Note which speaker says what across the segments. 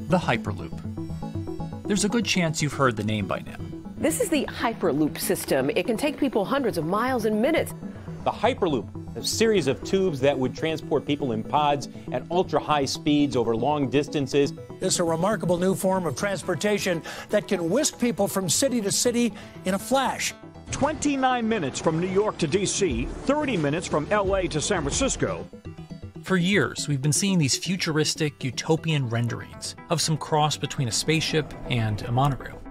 Speaker 1: The Hyperloop. There's a good chance you've heard the name by now.
Speaker 2: This is the Hyperloop system. It can take people hundreds of miles in minutes.
Speaker 3: The Hyperloop, a series of tubes that would transport people in pods at ultra-high speeds over long distances.
Speaker 4: It's a remarkable new form of transportation that can whisk people from city to city in a flash.
Speaker 5: 29 minutes from New York to D.C., 30 minutes from L.A. to San Francisco.
Speaker 1: For years, we've been seeing these futuristic, utopian renderings of some cross between a spaceship and a monorail.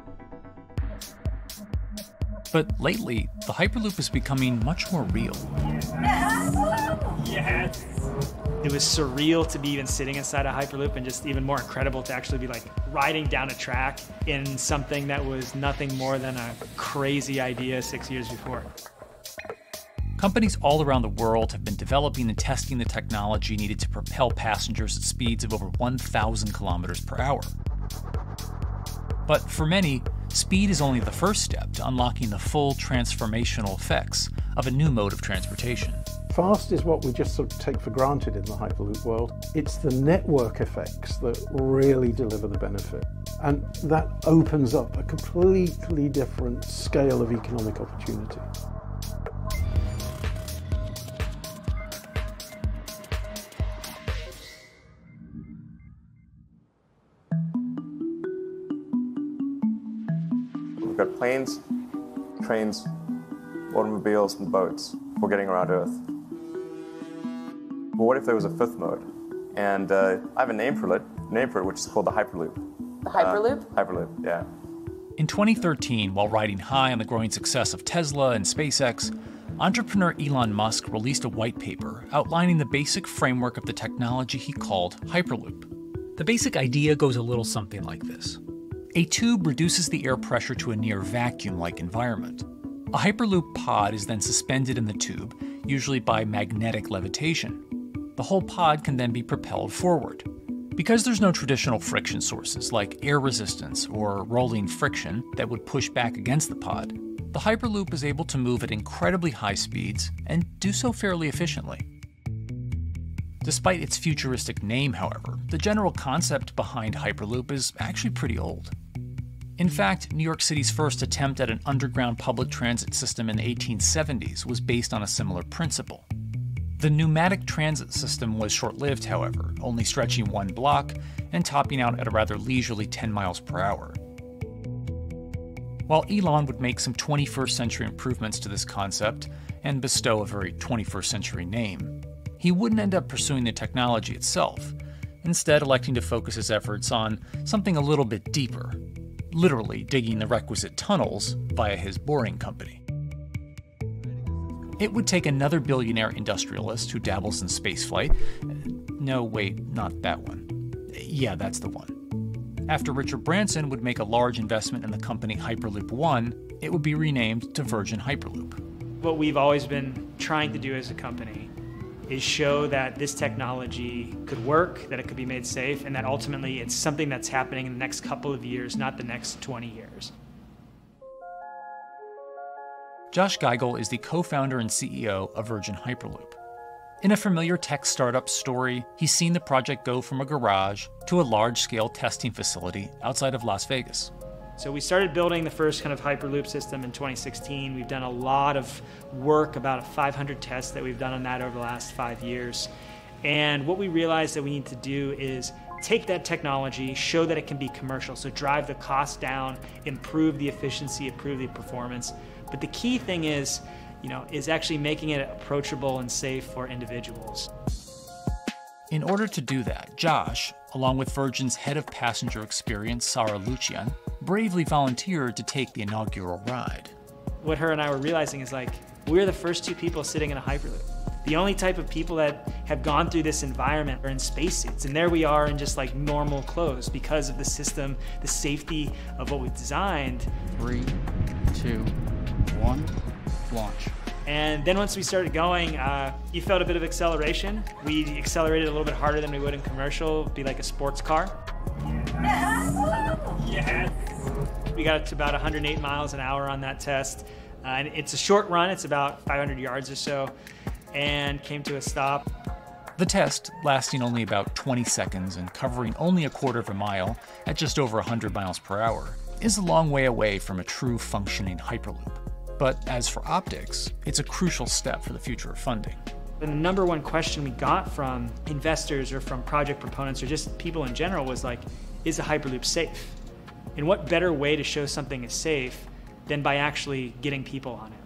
Speaker 1: But lately, the Hyperloop is becoming much more real.
Speaker 6: Yes! It was surreal to be even sitting inside a Hyperloop, and just even more incredible to actually be like riding down a track in something that was nothing more than a crazy idea 6 years before.
Speaker 1: Companies all around the world have been developing and testing the technology needed to propel passengers at speeds of over 1,000 kilometers per hour. But for many, speed is only the first step to unlocking the full transformational effects of a new mode of transportation.
Speaker 7: Fast is what we just sort of take for granted in the Hyperloop world. It's the network effects that really deliver the benefit. And that opens up a completely different scale of economic opportunity.
Speaker 8: We've got planes, trains, automobiles, and boats for getting around Earth. But what if there was a fifth mode? And I have a name for it, which is called the Hyperloop.
Speaker 2: The Hyperloop?
Speaker 8: Hyperloop, yeah.
Speaker 1: In 2013, while riding high on the growing success of Tesla and SpaceX, entrepreneur Elon Musk released a white paper outlining the basic framework of the technology he called Hyperloop. The basic idea goes a little something like this. A tube reduces the air pressure to a near vacuum-like environment. A Hyperloop pod is then suspended in the tube, usually by magnetic levitation. The whole pod can then be propelled forward. Because there's no traditional friction sources like air resistance or rolling friction that would push back against the pod, the Hyperloop is able to move at incredibly high speeds and do so fairly efficiently. Despite its futuristic name, however, the general concept behind Hyperloop is actually pretty old. In fact, New York City's first attempt at an underground public transit system in the 1870s was based on a similar principle. The pneumatic transit system was short-lived, however, only stretching one block and topping out at a rather leisurely 10 miles per hour. While Elon would make some 21st century improvements to this concept and bestow a very 21st century name, he wouldn't end up pursuing the technology itself, instead electing to focus his efforts on something a little bit deeper, literally digging the requisite tunnels via his boring company. It would take another billionaire industrialist who dabbles in spaceflight. No, wait, not that one. Yeah, that's the one. After Richard Branson would make a large investment in the company Hyperloop One, it would be renamed to Virgin Hyperloop.
Speaker 6: What we've always been trying to do as a company is show that this technology could work, that it could be made safe, and that ultimately it's something that's happening in the next couple of years, not the next 20 years.
Speaker 1: Josh Geigel is the co-founder and CEO of Virgin Hyperloop. In a familiar tech startup story, he's seen the project go from a garage to a large-scale testing facility outside of Las Vegas.
Speaker 6: So we started building the first kind of Hyperloop system in 2016. We've done a lot of work, about 500 tests that we've done on that over the last 5 years. And what we realized that we need to do is take that technology, show that it can be commercial, so drive the cost down, improve the efficiency, improve the performance. But the key thing is, is actually making it approachable and safe for individuals.
Speaker 1: In order to do that, Josh, along with Virgin's head of passenger experience, Sarah Lucian, bravely volunteered to take the inaugural ride.
Speaker 6: What her and I were realizing is we're the first two people sitting in a Hyperloop. The only type of people that have gone through this environment are in spacesuits, and there we are in just normal clothes because of the system, the safety of what we've designed.
Speaker 9: 3, 2, 1, launch.
Speaker 6: And then once we started going, you felt a bit of acceleration. We accelerated a little bit harder than we would in commercial, be like a sports car. Yes! We got up to about 108 miles an hour on that test. And it's a short run, it's about 500 yards or so, and came to a stop.
Speaker 1: The test, lasting only about 20 seconds and covering only a quarter of a mile at just over 100 miles per hour, is a long way away from a true functioning Hyperloop. But as for optics, it's a crucial step for the future of funding.
Speaker 6: And the number one question we got from investors or from project proponents or just people in general was like, is a Hyperloop safe? And what better way to show something is safe than by actually getting people on it?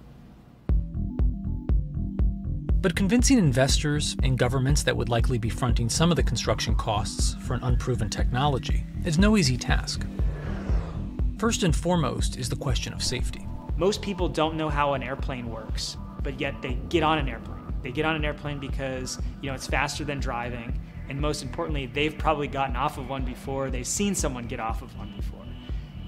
Speaker 1: But convincing investors and governments that would likely be fronting some of the construction costs for an unproven technology is no easy task. First and foremost is the question of safety.
Speaker 6: Most people don't know how an airplane works, but yet they get on an airplane. They get on an airplane because, it's faster than driving, and most importantly, they've probably gotten off of one before, they've seen someone get off of one before.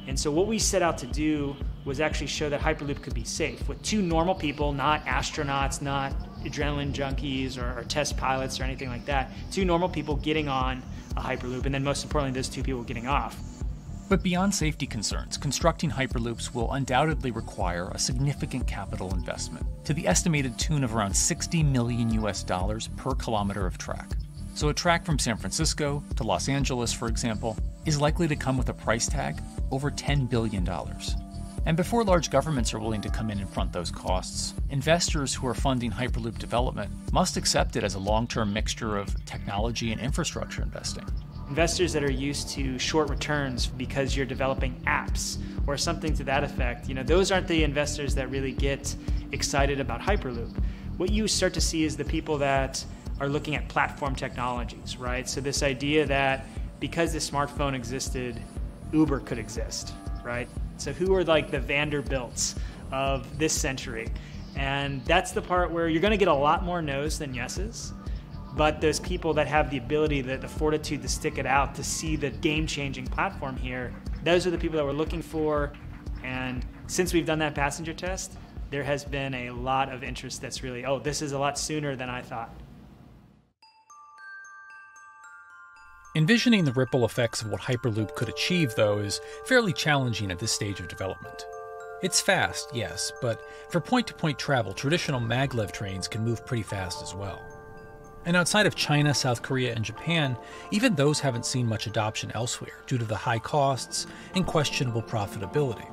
Speaker 6: And so what we set out to do was actually show that Hyperloop could be safe with two normal people, not astronauts, not adrenaline junkies or test pilots or anything like that. Two normal people getting on a Hyperloop, and then most importantly, those two people getting off.
Speaker 1: But beyond safety concerns, constructing Hyperloops will undoubtedly require a significant capital investment, to the estimated tune of around $60 million per kilometer of track. So a track from San Francisco to Los Angeles, for example, is likely to come with a price tag over $10 billion. And before large governments are willing to come in and front those costs, investors who are funding Hyperloop development must accept it as a long-term mixture of technology and infrastructure investing.
Speaker 6: Investors that are used to short returns because you're developing apps or something to that effect, those aren't the investors that really get excited about Hyperloop. What you start to see is the people that are looking at platform technologies, right? So this idea that because the smartphone existed, Uber could exist, right? So who are like the Vanderbilts of this century? And that's the part where you're going to get a lot more no's than yeses. But those people that have the ability, the fortitude to stick it out, to see the game-changing platform here, those are the people that we're looking for. And since we've done that passenger test, there has been a lot of interest that's really, this is a lot sooner than I thought.
Speaker 1: Envisioning the ripple effects of what Hyperloop could achieve, though, is fairly challenging at this stage of development. It's fast, yes, but for point-to-point travel, traditional maglev trains can move pretty fast as well. And outside of China, South Korea, and Japan, even those haven't seen much adoption elsewhere due to the high costs and questionable profitability.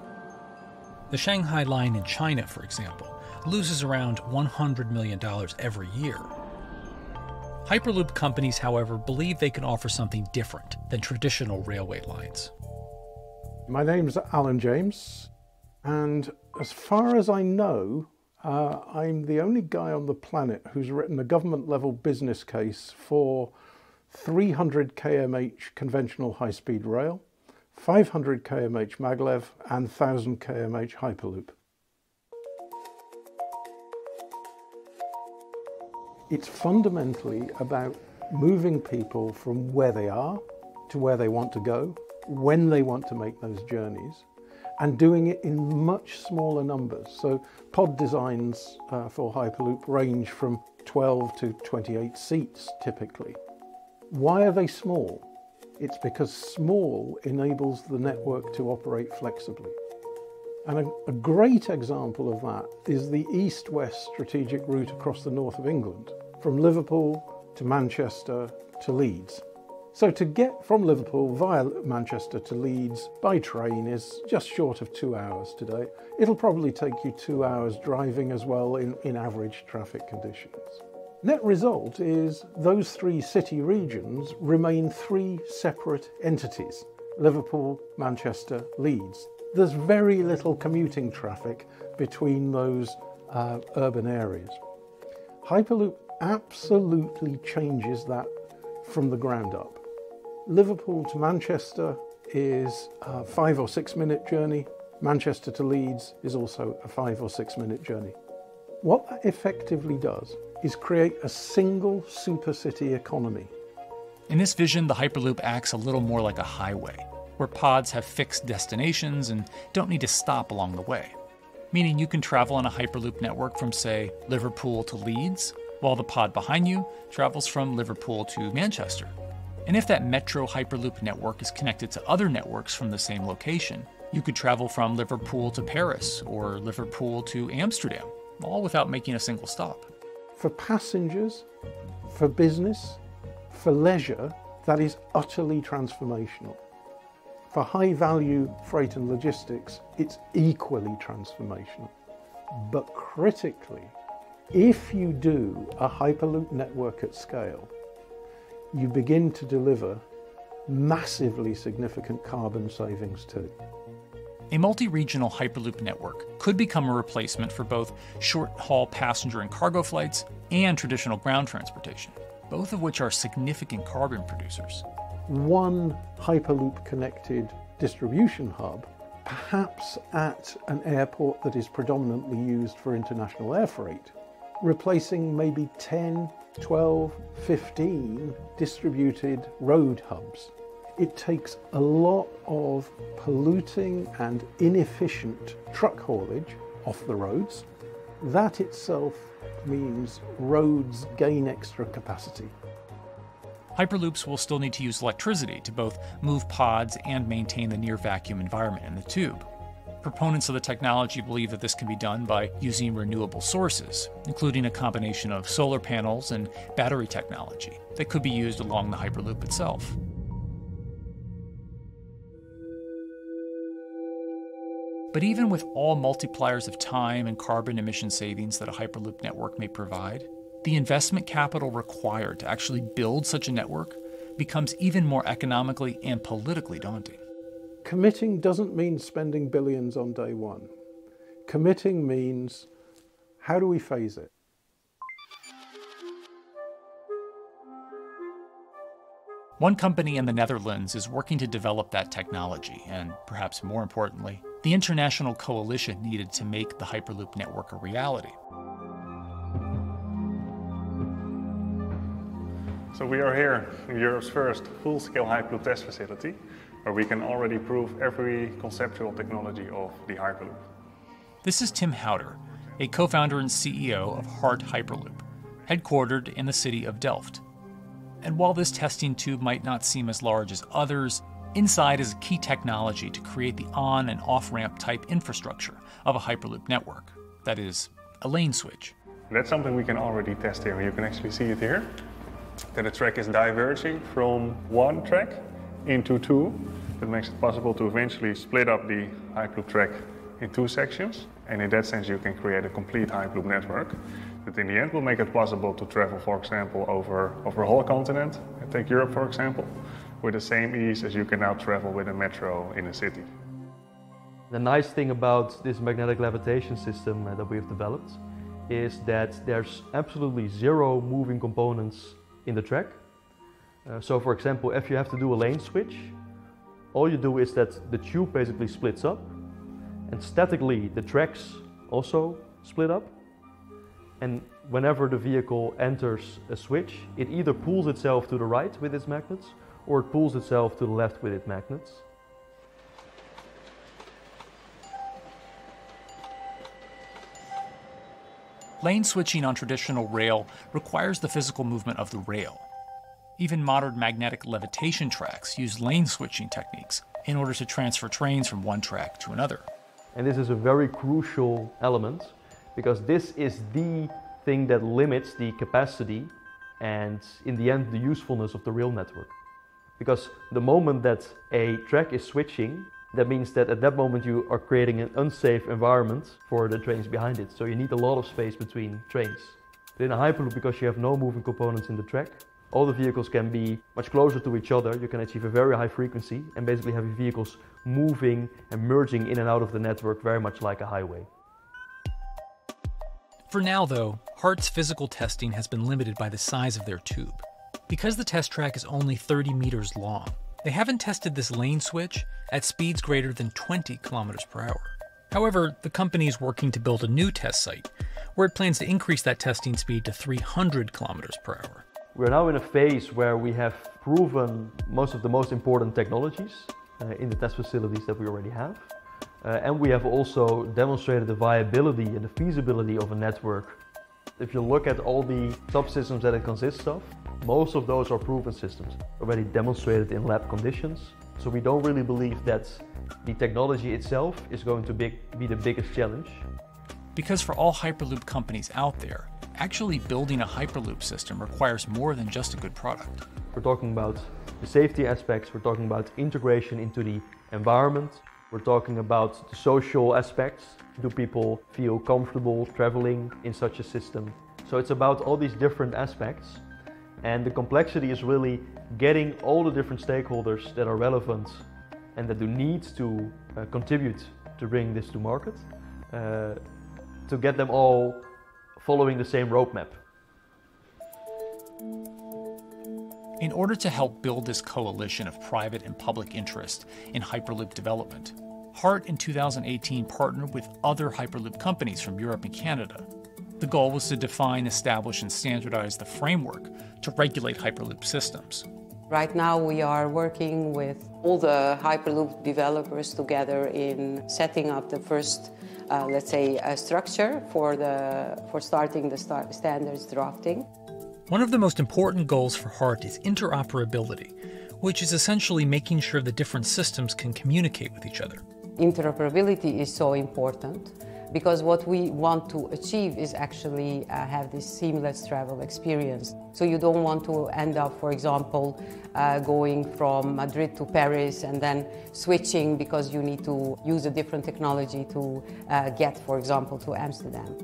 Speaker 1: The Shanghai line in China, for example, loses around $100 million every year. Hyperloop companies, however, believe they can offer something different than traditional railway lines.
Speaker 7: My name's Alan James, and as far as I know, I'm the only guy on the planet who's written a government-level business case for 300 kmh conventional high-speed rail, 500 kmh maglev, and 1000 kmh Hyperloop. It's fundamentally about moving people from where they are to where they want to go, when they want to make those journeys, and doing it in much smaller numbers. So pod designs for Hyperloop range from 12 to 28 seats typically. Why are they small? It's because small enables the network to operate flexibly. And a great example of that is the east-west strategic route across the north of England, from Liverpool to Manchester to Leeds. So to get from Liverpool via Manchester to Leeds by train is just short of 2 hours today. It'll probably take you 2 hours driving as well in average traffic conditions. Net result is those three city regions remain three separate entities: Liverpool, Manchester, Leeds. There's very little commuting traffic between those urban areas. Hyperloop absolutely changes that from the ground up. Liverpool to Manchester is a 5 or 6 minute journey. Manchester to Leeds is also a 5 or 6 minute journey. What that effectively does is create a single super city economy.
Speaker 1: In this vision, the Hyperloop acts a little more like a highway, where pods have fixed destinations and don't need to stop along the way. Meaning you can travel on a Hyperloop network from, say, Liverpool to Leeds, while the pod behind you travels from Liverpool to Manchester. And if that metro Hyperloop network is connected to other networks from the same location, you could travel from Liverpool to Paris or Liverpool to Amsterdam, all without making a single stop.
Speaker 7: For passengers, For business, for leisure, that is utterly transformational. For high-value freight and logistics, it's equally transformational. But critically, if you do a Hyperloop network at scale, you begin to deliver massively significant carbon savings too.
Speaker 1: A multi-regional Hyperloop network could become a replacement for both short-haul passenger and cargo flights and traditional ground transportation, both of which are significant carbon producers.
Speaker 7: One Hyperloop-connected distribution hub, perhaps at an airport that is predominantly used for international air freight, replacing maybe 10, 12, 15 distributed road hubs. It takes a lot of polluting and inefficient truck haulage off the roads. That itself means roads gain extra capacity.
Speaker 1: Hyperloops will still need to use electricity to both move pods and maintain the near vacuum environment in the tube. Proponents of the technology believe that this can be done by using renewable sources, including a combination of solar panels and battery technology that could be used along the Hyperloop itself. But even with all multipliers of time and carbon emission savings that a Hyperloop network may provide, the investment capital required to actually build such a network becomes even more economically and politically daunting.
Speaker 7: Committing doesn't mean spending billions on day one. Committing means, how do we phase it?
Speaker 1: One company in the Netherlands is working to develop that technology, and perhaps more importantly, the international coalition needed to make the Hyperloop network a reality.
Speaker 8: So we are here in Europe's first full-scale Hyperloop test facility, where we can already prove every conceptual technology of the Hyperloop.
Speaker 1: This is Tim Houter, a co-founder and CEO of Hart Hyperloop, headquartered in the city of Delft. And while this testing tube might not seem as large as others, inside is a key technology to create the on and off-ramp type infrastructure of a Hyperloop network. That is, a lane switch.
Speaker 8: That's something we can already test here. You can actually see it here, that the track is diverging from one track into two. That makes it possible to eventually split up the Hyperloop track in two sections. And in that sense, you can create a complete Hyperloop network that in the end will make it possible to travel, for example, over a whole continent. Take Europe, for example, with the same ease as you can now travel with a metro in a city.
Speaker 10: The nice thing about this magnetic levitation system that we have developed is that there's absolutely zero moving components in the track. So for example, if you have to do a lane switch, all you do is that the tube basically splits up, and statically the tracks also split up. And whenever the vehicle enters a switch, it either pulls itself to the right with its magnets, or it pulls itself to the left with its magnets.
Speaker 1: Lane switching on traditional rail requires the physical movement of the rail. Even modern magnetic levitation tracks use lane switching techniques in order to transfer trains from one track to another.
Speaker 10: And this is a very crucial element, because this is the thing that limits the capacity and, in the end, the usefulness of the rail network. Because the moment that a track is switching, that means that at that moment you are creating an unsafe environment for the trains behind it. So you need a lot of space between trains. But in a Hyperloop, because you have no moving components in the track, all the vehicles can be much closer to each other. You can achieve a very high frequency and basically have your vehicles moving and merging in and out of the network very much like a highway.
Speaker 1: For now, though, Hart's physical testing has been limited by the size of their tube. Because the test track is only 30 meters long, they haven't tested this lane switch at speeds greater than 20 kilometers per hour. However, the company is working to build a new test site where it plans to increase that testing speed to 300 kilometers per hour.
Speaker 10: We're now in a phase where we have proven most of the most important technologies in the test facilities that we already have. And we have also demonstrated the viability and the feasibility of a network. If you look at all the subsystems that it consists of, most of those are proven systems, already demonstrated in lab conditions. So we don't really believe that the technology itself is going to be the biggest challenge.
Speaker 1: Because for all Hyperloop companies out there, actually building a Hyperloop system requires more than just a good product.
Speaker 10: We're talking about the safety aspects, we're talking about integration into the environment, we're talking about the social aspects. Do people feel comfortable traveling in such a system? So it's about all these different aspects, and the complexity is really getting all the different stakeholders that are relevant and that do need to contribute to bring this to market, to get them all following the same roadmap.
Speaker 1: In order to help build this coalition of private and public interest in Hyperloop development, Hart in 2018 partnered with other Hyperloop companies from Europe and Canada. The goal was to define, establish, and standardize the framework to regulate Hyperloop systems.
Speaker 11: Right now we are working with all the Hyperloop developers together in setting up the first, let's say, structure for starting the standards drafting.
Speaker 1: One of the most important goals for Hart is interoperability, which is essentially making sure the different systems can communicate with each other.
Speaker 11: Interoperability is so important because what we want to achieve is actually have this seamless travel experience. So you don't want to end up, for example, going from Madrid to Paris and then switching because you need to use a different technology to get, for example, to Amsterdam.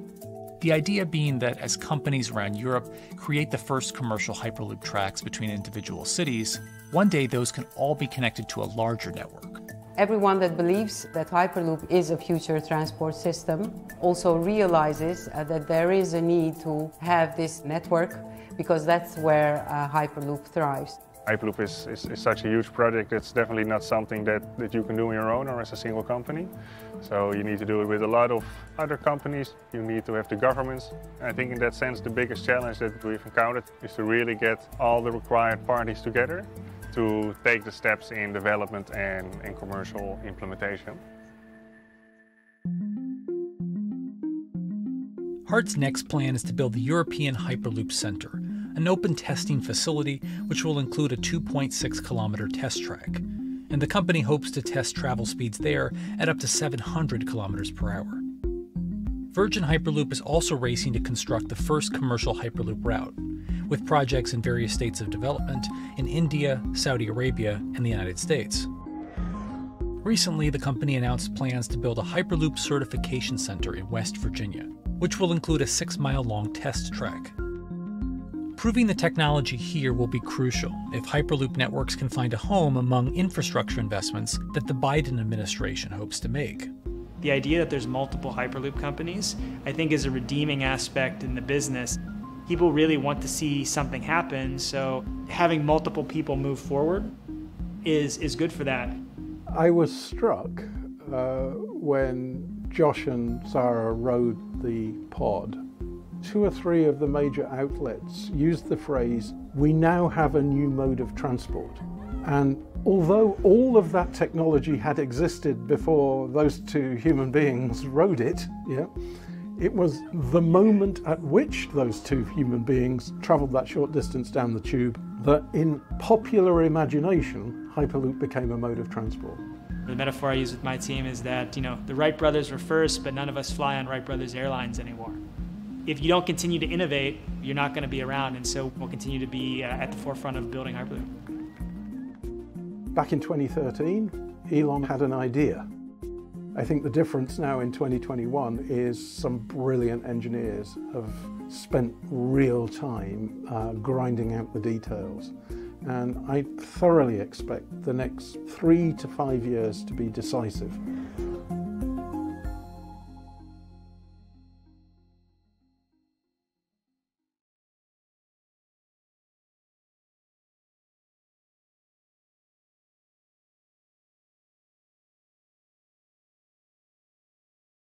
Speaker 1: The idea being that as companies around Europe create the first commercial Hyperloop tracks between individual cities, one day those can all be connected to a larger network.
Speaker 11: Everyone that believes that Hyperloop is a future transport system also realizes that there is a need to have this network because that's where Hyperloop thrives.
Speaker 8: Hyperloop is such a huge project. It's definitely not something that you can do on your own or as a single company. So you need to do it with a lot of other companies. You need to have the governments. I think in that sense the biggest challenge that we've encountered is to really get all the required parties together to take the steps in development and commercial implementation.
Speaker 1: Hart's next plan is to build the European Hyperloop Center, an open testing facility which will include a 2.6-kilometer test track. And the company hopes to test travel speeds there at up to 700 kilometers per hour. Virgin Hyperloop is also racing to construct the first commercial Hyperloop route, with projects in various states of development in India, Saudi Arabia, and the United States. Recently, the company announced plans to build a Hyperloop certification center in West Virginia, which will include a 6-mile-long test track. Proving the technology here will be crucial if Hyperloop networks can find a home among infrastructure investments that the Biden administration hopes to make.
Speaker 6: The idea that there's multiple Hyperloop companies, I think, is a redeeming aspect in the business. People really want to see something happen, so having multiple people move forward is good for that.
Speaker 7: I was struck when Josh and Sarah rode the pod. 2 or 3 of the major outlets used the phrase, "We now have a new mode of transport." And although all of that technology had existed before those 2 human beings rode it, it was the moment at which those 2 human beings traveled that short distance down the tube that in popular imagination, Hyperloop became a mode of transport.
Speaker 6: The metaphor I use with my team is that, the Wright brothers were first, but none of us fly on Wright brothers airlines anymore. If you don't continue to innovate, you're not going to be around, and so we'll continue to be at the forefront of building Hyperloop.
Speaker 7: Back in 2013, Elon had an idea. I think the difference now in 2021 is some brilliant engineers have spent real time grinding out the details. And I thoroughly expect the next 3 to 5 years to be decisive.